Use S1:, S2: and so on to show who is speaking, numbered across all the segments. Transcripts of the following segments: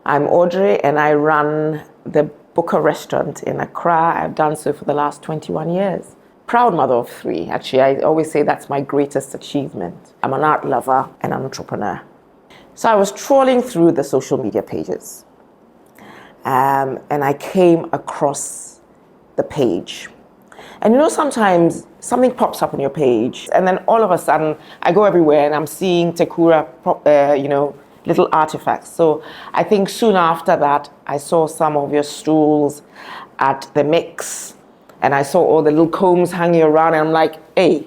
S1: I'm Audrey and I run the Buka Restaurant in Accra. I've done so for the last 21 years. Proud mother of 3. Actually, I always say that's my greatest achievement. I'm an art lover and an entrepreneur. So I was trawling through the social media pages and I came across the page. And you know, sometimes something pops up on your page and then all of a sudden I go everywhere and I'm seeing Tekura, little artifacts. So I think soon after that, I saw some of your stools at the mix and I saw all the little combs hanging around and I'm like, hey,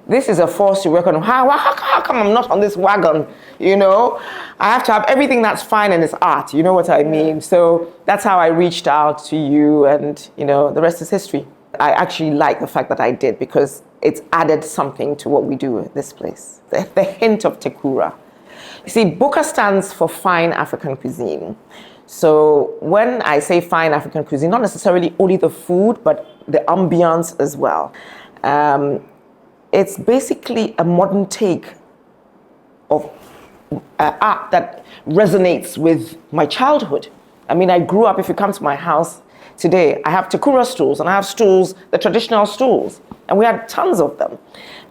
S1: this is a force to work on. How come I'm not on this wagon? You know, I have to have everything that's fine and it's art. You know what I mean? So that's how I reached out to you and, the rest is history. I actually like the fact that I did because it's added something to what we do at this place. The hint of Tekura. You see, Buka stands for fine African cuisine. So when I say fine African cuisine, not necessarily only the food, but the ambiance as well. It's basically a modern take of art that resonates with my childhood. I mean, I grew up, if you come to my house today, I have Tekura stools and I have stools, the traditional stools, and we had tons of them.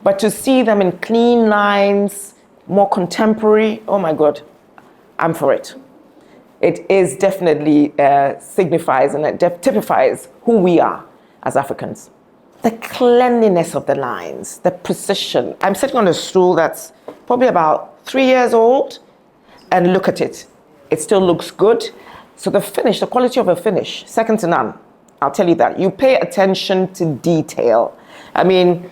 S1: But to see them in clean lines, more contemporary, oh my God, I'm for it. It is definitely signifies and it typifies who we are as Africans. The cleanliness of the lines, the precision. I'm sitting on a stool that's probably about 3 years old and look at it. It still looks good. So the finish, the quality of a finish, second to none. I'll tell you that. You pay attention to detail. I mean,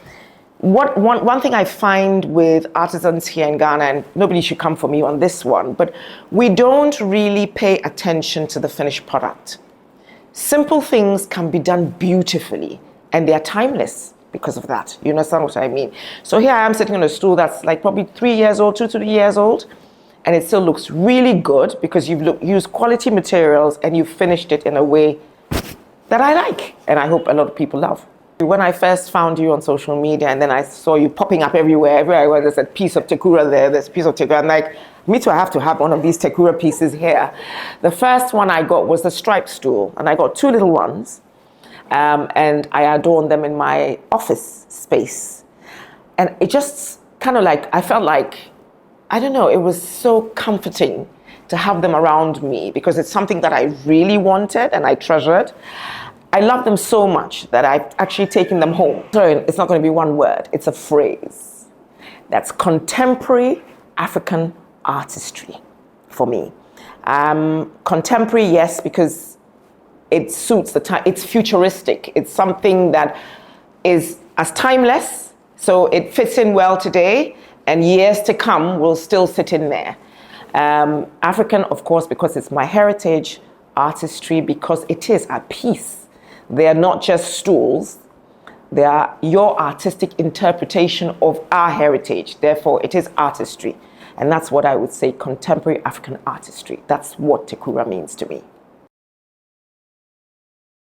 S1: one thing I find with artisans here in Ghana, and nobody should come for me on this one, but we don't really pay attention to the finished product. Simple things can be done beautifully and they're timeless because of that. You understand what I mean? So here I am sitting on a stool that's like probably 3 years old, 2 to 3 years old, and it still looks really good because you've used quality materials and you've finished it in a way that I like and I hope a lot of people love. When I first found you on social media and then I saw you popping up everywhere there's a piece of Tekura there's a piece of Tekura. I'm like, me too, I have to have one of these Tekura pieces here. The first one I got was the striped stool and I got 2 little ones and I adorned them in my office space. And it just kind of like, I felt like, I don't know, it was so comforting to have them around me because it's something that I really wanted and I treasured. I love them so much that I've actually taken them home. So it's not going to be one word, it's a phrase. That's contemporary African artistry for me. Contemporary, yes, because it suits the time. It's futuristic. It's something that is as timeless, so it fits in well today, and years to come will still sit in there. African, of course, because it's my heritage, artistry, because it is a piece. They are not just stools, they are your artistic interpretation of our heritage. Therefore, it is artistry. And that's what I would say, contemporary African artistry. That's what Tekura means to me.